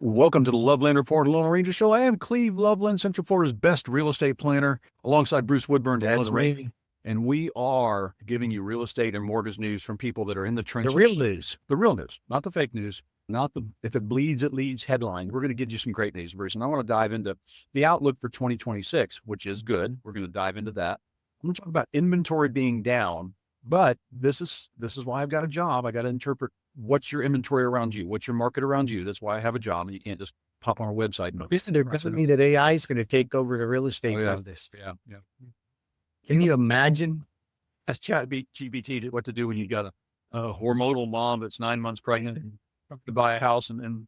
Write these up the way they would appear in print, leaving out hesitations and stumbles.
Welcome to the Loveland Report Lone Ranger Show. I am Cleve, Loveland, Central Florida's best real estate planner, alongside Bruce Woodburn. That's me. And we are giving you real estate and mortgage news from people that are in the trenches. The real news. The real news, not the fake news, not the if it bleeds, it leads headline. We're going to give you some great news, Bruce. And I want to dive into the outlook for 2026, which is good. We're going to dive into that. I'm going to talk about inventory being down, but this is why I've got a job. I got to interpret what's your inventory around you, what's your market around you. That's why I have a job, and you can't just pop on our website. It doesn't mean that AI is going to take over the real estate business. Yeah. Can you imagine? Ask ChatGPT what to do when you got a hormonal mom that's 9 months pregnant and to buy a house and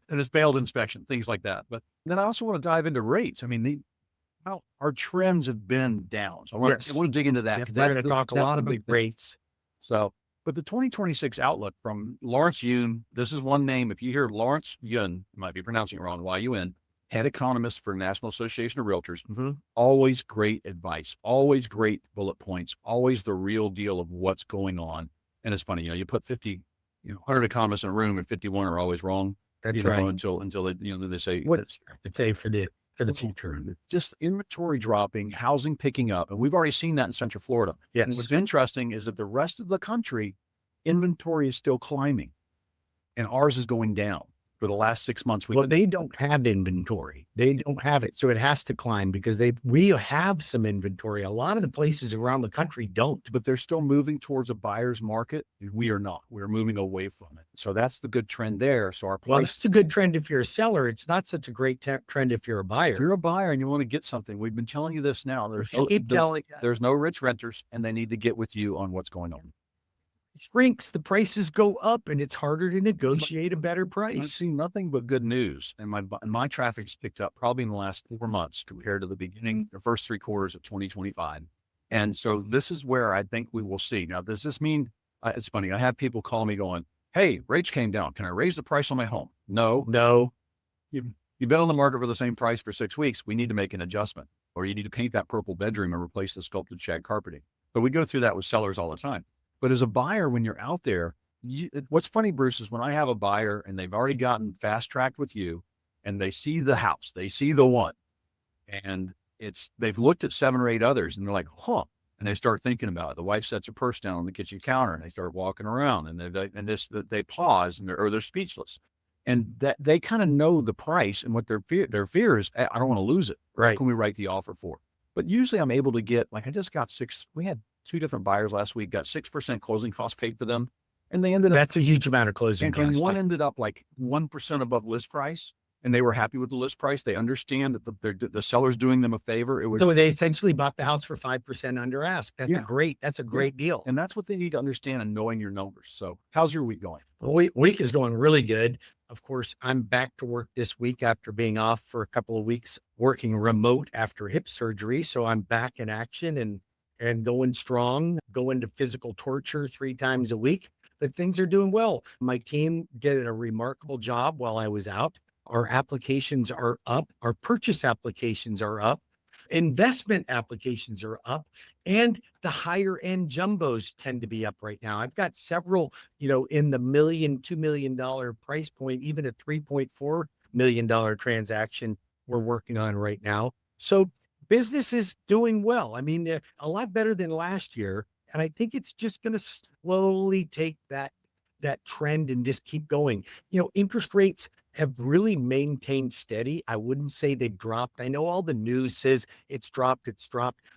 it's failed inspection, things like that. But then I also want to dive into rates. I mean, our trends have been down. So I want to dig into that. We're going to talk a lot about rates. But the 2026 outlook from Lawrence Yun, this is one name. If you hear Lawrence Yun, you might be pronouncing it wrong, Y-U-N, head economist for National Association of Realtors. Mm-hmm. Always great advice, always great bullet points, always the real deal of what's going on. And it's funny, you put 100 economists in a room and 51 are always wrong. That's right. Until they say, what's the day for the future? Just inventory dropping, housing picking up. And we've already seen that in Central Florida. Yes. And what's interesting is that the rest of the country, inventory is still climbing and ours is going down for the last 6 months. They don't have inventory. They don't have it. So it has to climb because we have some inventory. A lot of the places around the country don't. But they're still moving towards a buyer's market. We are not. We're moving away from it. So that's the good trend there. So that's a good trend if you're a seller. It's not such a great trend if you're a buyer. If you're a buyer and you want to get something, we've been telling you this now. There's no rich renters and they need to get with you on what's going on. Shrinks, the prices go up and it's harder to negotiate a better price. I've seen nothing but good news, and my traffic's picked up probably in the last 4 months compared to the first 3 quarters of 2025. And so this is where I think we will see. Now, does this mean, it's funny, I have people call me going, hey, rates came down. Can I raise the price on my home? No. You've been on the market for the same price for 6 weeks. We need to make an adjustment, or you need to paint that purple bedroom and replace the sculpted shag carpeting. But we go through that with sellers all the time. But as a buyer, when you're out there, what's funny, Bruce, is when I have a buyer and they've already gotten fast tracked with you and they see the house, they see the one, and they've looked at 7 or 8 others and they're like, huh. And they start thinking about it. The wife sets her purse down on the kitchen counter and they start walking around and they pause and they're speechless. And that they kind of know the price, and what their fear is, I don't want to lose it. Right. What can we write the offer for? But usually I'm able to get, I just got 6, we had 2 different buyers last week, got 6% closing costs paid for them. And they ended up. That's a huge amount of closing costs. And one ended up like 1% above list price. And they were happy with the list price. They understand that the seller's doing them a favor. So they essentially bought the house for 5% under ask. That's a great deal. And that's what they need to understand, and knowing your numbers. So how's your week going? Week is going really good. Of course, I'm back to work this week after being off for a couple of weeks, working remote after hip surgery. So I'm back in action and going strong, going to physical torture 3 times a week, but things are doing well. My team did a remarkable job while I was out. Our applications are up. Our purchase applications are up. Investment applications are up, and the higher end jumbos tend to be up right now. I've got several, in the $1 million, $2 million price point, even a $3.4 million transaction we're working on right now. So business is doing well. I mean, a lot better than last year. And I think it's just going to slowly take that trend and just keep going. Interest rates have really maintained steady. I wouldn't say they've dropped. I know all the news says it's dropped,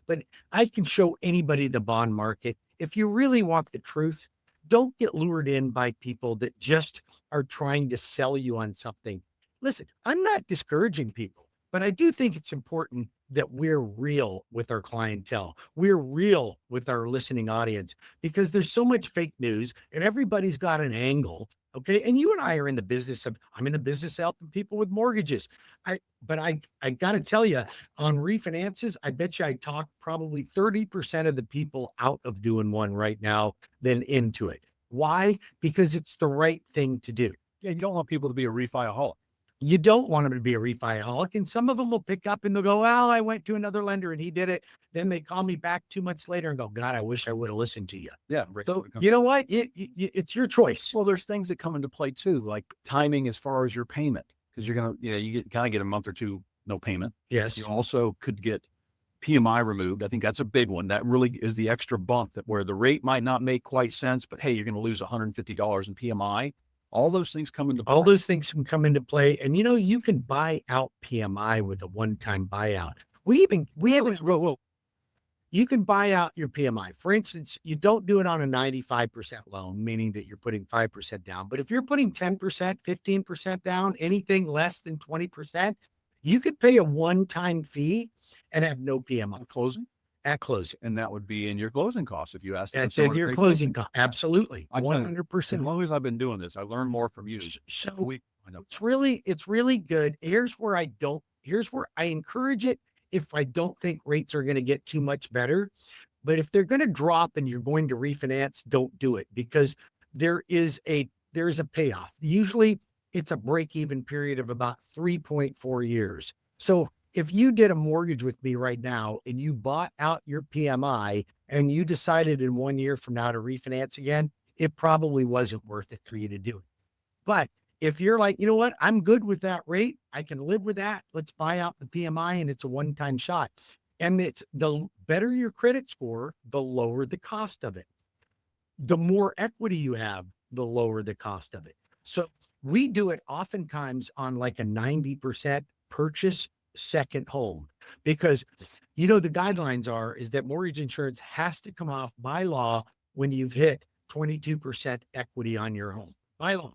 but I can show anybody the bond market. If you really want the truth, don't get lured in by people that just are trying to sell you on something. Listen, I'm not discouraging people, but I do think it's important that we're real with our clientele. We're real with our listening audience, because there's so much fake news and everybody's got an angle. Okay. And you and I are in the business I'm in the business of helping people with mortgages. But I got to tell you, on refinances, I bet you I talk probably 30% of the people out of doing one right now than into it. Why? Because it's the right thing to do. Yeah. You don't want people to be a refi-aholic. You don't want them to be a refi-aholic, and some of them will pick up and they'll go, well, I went to another lender and he did it. Then they call me back 2 months later and go, God, I wish I would have listened to you. Yeah. So you know what? It's your choice. Well, there's things that come into play too, like timing as far as your payment. because you're going to, you kind of get a month or two, no payment. Yes. You also could get PMI removed. I think that's a big one. That really is the extra bump, that where the rate might not make quite sense, but hey, you're going to lose $150 in PMI. All those things come into play. All those things can come into play. And you can buy out PMI with a one-time buyout. We haven't, you can buy out your PMI. For instance, you don't do it on a 95% loan, meaning that you're putting 5% down. But if you're putting 10%, 15% down, anything less than 20%, you could pay a one-time fee and have no PMI. Closing? At closing. And that would be in your closing costs if you asked. That's in your closing cost. Absolutely. 100%. As long as I've been doing this, I learn more from you. So it's really good. Here's where I encourage it if I don't think rates are going to get too much better. But if they're going to drop and you're going to refinance, don't do it, because there is a payoff. Usually it's a break-even period of about 3.4 years. So if you did a mortgage with me right now and you bought out your PMI and you decided in 1 year from now to refinance again, it probably wasn't worth it for you to do it. But if you're like, you know what, I'm good with that rate, I can live with that, let's buy out the PMI and it's a one-time shot. And it's the better your credit score, the lower the cost of it. The more equity you have, the lower the cost of it. So we do it oftentimes on like a 90% purchase second home, because the guidelines is that mortgage insurance has to come off by law when you've hit 22% equity on your home, by law.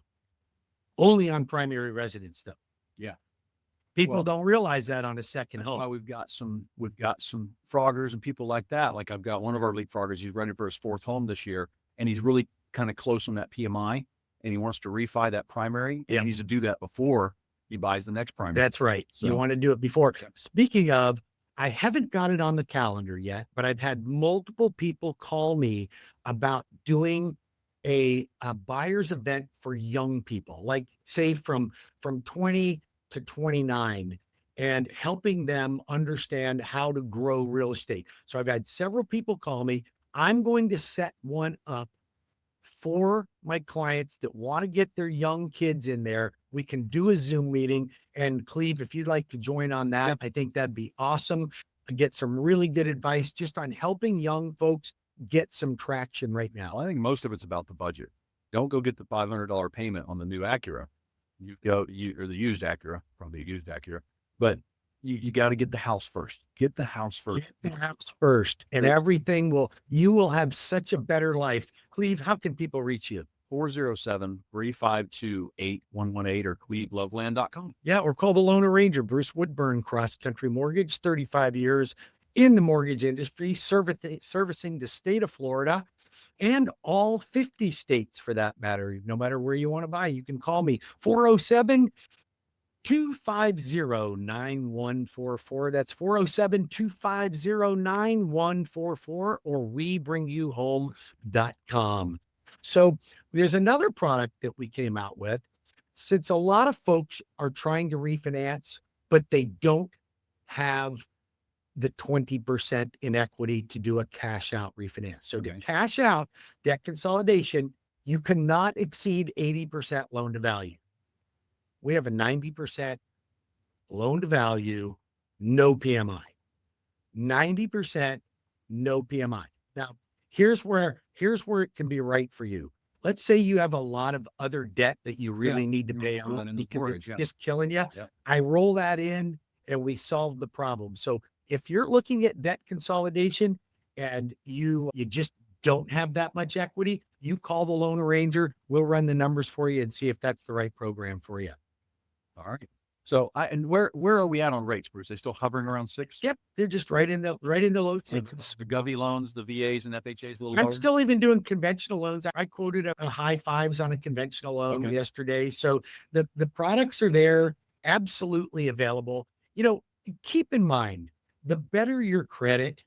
Only on primary residence though. Yeah. People don't realize that on a second home. Why we've got some froggers and people like that. Like I've got one of our lead froggers, he's running for his fourth home this year, and he's really kind of close on that PMI, and he wants to refi that primary. Yeah. And he needs to do that before he buys the next primary. That's right. So, you want to do it before. Yeah. Speaking of, I haven't got it on the calendar yet, but I've had multiple people call me about doing a buyer's event for young people, like say from 20 to 29, and helping them understand how to grow real estate. So I've had several people call me. I'm going to set one up for my clients that want to get their young kids in there. We can do a Zoom meeting, and Cleve, if you'd like to join on that, I think that'd be awesome. I get some really good advice just on helping young folks get some traction right now. Well, I think most of it's about the budget. Don't go get the $500 payment on the new Acura. Or the used Acura, probably a used Acura, but you got to get the house first. Get the house first. Get the house first, and you will have such a better life. Cleve, how can people reach you? 407-352-8118 or cleveloveland.com. Yeah, or call the loan arranger, Bruce Woodburn, Cross Country Mortgage, 35 years in the mortgage industry, servicing the state of Florida and all 50 states for that matter. No matter where you want to buy, you can call me 407-250-9144. That's 407-250-9144, or webringyouhome.com. So there's another product that we came out with. Since a lot of folks are trying to refinance, but they don't have the 20% in equity to do a cash out refinance. So to cash out debt consolidation, you cannot exceed 80% loan to value. We have a 90% loan to value, no PMI. 90%, no PMI. Now, here's where it can be right for you. Let's say you have a lot of other debt that you really need to pay on because it's just killing you. Yeah. I roll that in and we solve the problem. So if you're looking at debt consolidation and you just don't have that much equity, you call the loan arranger. We'll run the numbers for you and see if that's the right program for you. All right. So where are we at on rates, Bruce? They still hovering around 6? Yep, they're just right in the low. The Govy loans, the VAs and FHAs, a little. I'm still even doing conventional loans. I quoted a high 5s on a conventional loan yesterday. So the products are there, absolutely available. Keep in mind, the better your credit,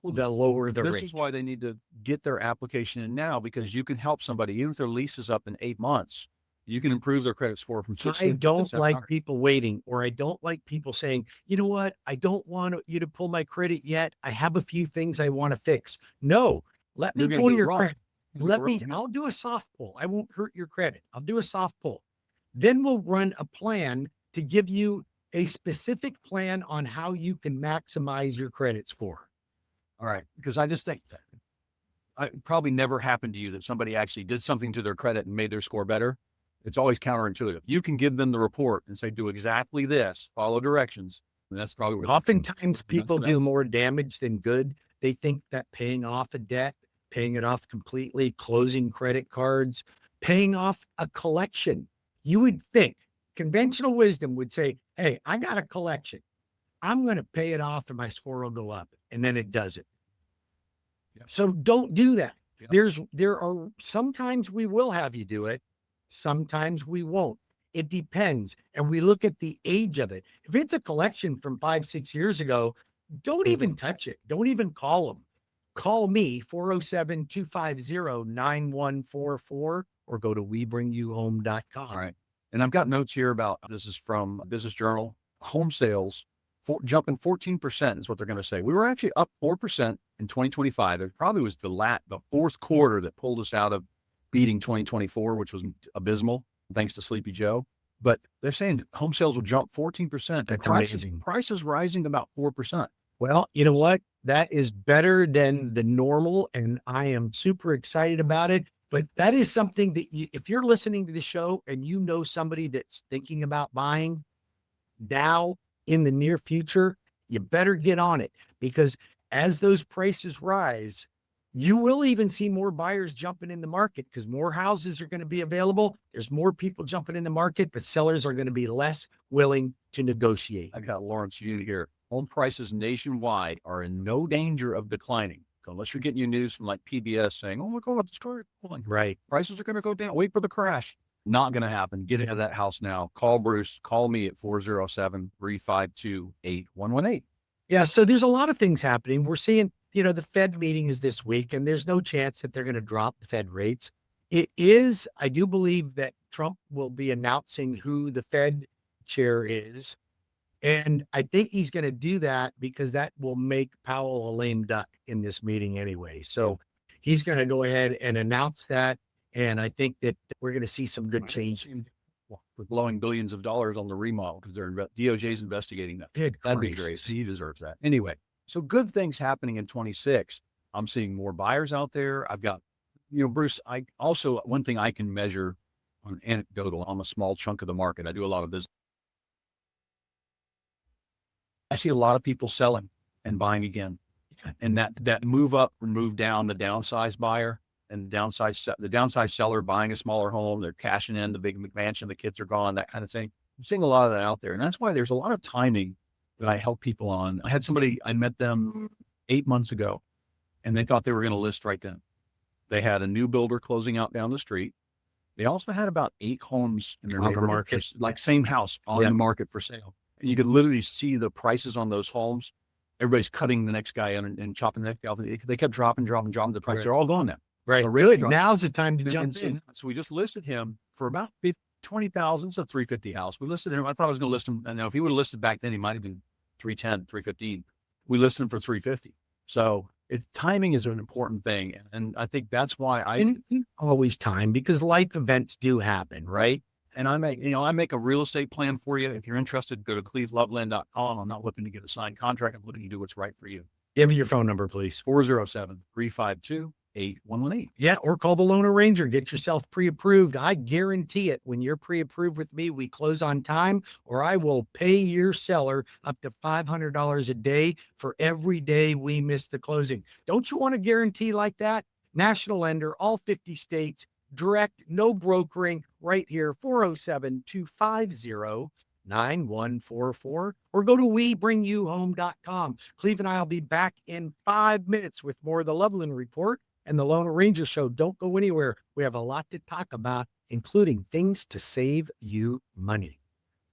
the lower the rate. This is why they need to get their application in now, because you can help somebody, even if their lease is up in 8 months. You can improve their credit score from 6. I don't like people waiting, or I don't like people saying, you know what, I don't want you to pull my credit yet. I have a few things I want to fix. No, let me pull your credit. I'll do a soft pull. I won't hurt your credit. I'll do a soft pull. Then we'll run a plan to give you a specific plan on how you can maximize your credit score. All right. Because I just think that it probably never happened to you that somebody actually did something to their credit and made their score better. It's always counterintuitive. You can give them the report and say, do exactly this, follow directions. And that's probably where Oftentimes people do more damage than good. They think that paying off a debt, paying it off completely, closing credit cards, paying off a collection. You would think conventional wisdom would say, hey, I got a collection. I'm going to pay it off and my score will go up. And then it doesn't. Yep. So don't do that. Yep. There are sometimes we will have you do it. Sometimes we won't. It depends. And we look at the age of it. If it's a collection from 5-6 years ago, don't even touch it. Don't even call them. Call me 407-250-9144 or go to webringyouhome.com. All right. And I've got notes here about, this is from Business Journal, home sales jumping 14% is what they're going to say. We were actually up 4% in 2025. It probably was the fourth quarter that pulled us out of beating 2024, which was abysmal, thanks to Sleepy Joe. But they're saying home sales will jump 14%. That's amazing. Prices rising about 4%. Well, you know what? That is better than the normal, and I am super excited about it. But that is something that if you're listening to the show and you know somebody that's thinking about buying now in the near future, you better get on it, because as those prices rise, you will even see more buyers jumping in the market because more houses are going to be available. There's more people jumping in the market, but sellers are going to be less willing to negotiate. I've got Lawrence Union here. Home prices nationwide are in no danger of declining. So unless you're getting your news from like PBS saying, oh, look what the story. Right. Prices are going to go down. Wait for the crash. Not going to happen. Get into that house now. Call Bruce. Call me at 407-352-8118. Yeah. So there's a lot of things happening. We're seeing, the Fed meeting is this week, and there's no chance that they're going to drop the Fed rates. It is, I do believe that Trump will be announcing who the Fed chair is. And I think he's going to do that because that will make Powell a lame duck in this meeting anyway. So he's going to go ahead and announce that. And I think that we're going to see some good change. With blowing billions of dollars on the remodel because DOJ's investigating that. That'd be great. He deserves that. Anyway, so good things happening in 26. I'm seeing more buyers out there. I've got, Bruce, one thing I can measure on anecdotal, I'm a small chunk of the market. I do a lot of business. I see a lot of people selling and buying again. And that move up or move down, the downsized buyer and the downsized seller buying a smaller home, they're cashing in the big McMansion, the kids are gone, that kind of thing. I'm seeing a lot of that out there. And that's why there's a lot of timing that I help people on. I had somebody, I met them 8 months ago and they thought they were going to list right then. They had a new builder closing out down the street. They also had about 8 homes in their neighborhood market, like same house on the market for sale. And you could literally see the prices on those homes. Everybody's cutting the next guy and chopping the next guy off. They kept dropping the price. They're all gone now. Right. Really? Now's the time to jump in. So we just listed him for about 20,000. It's a 350 house. We listed him. I thought I was going to list him. And now if he would have listed back then, he might have been 310, 315. We listed him for 350. So timing is an important thing. And I think that's why I always time, because life events do happen, right? And I make a real estate plan for you. If you're interested, go to cleveloveland.com. I'm not looking to get a signed contract. I'm looking to do what's right for you. Give me your phone number, please. 407-352-8118. Yeah, or call the Loan Arranger. Get yourself pre-approved. I guarantee it. When you're pre-approved with me, we close on time, or I will pay your seller up to $500 a day for every day we miss the closing. Don't you want a guarantee like that? National lender, all 50 states, direct, no brokering, right here, 407-250-9144, or go to webringyouhome.com. Cleve and I will be back in 5 minutes with more of the Loveland Report and the Loan Arranger Show. Don't go anywhere. We have a lot to talk about, including things to save you money.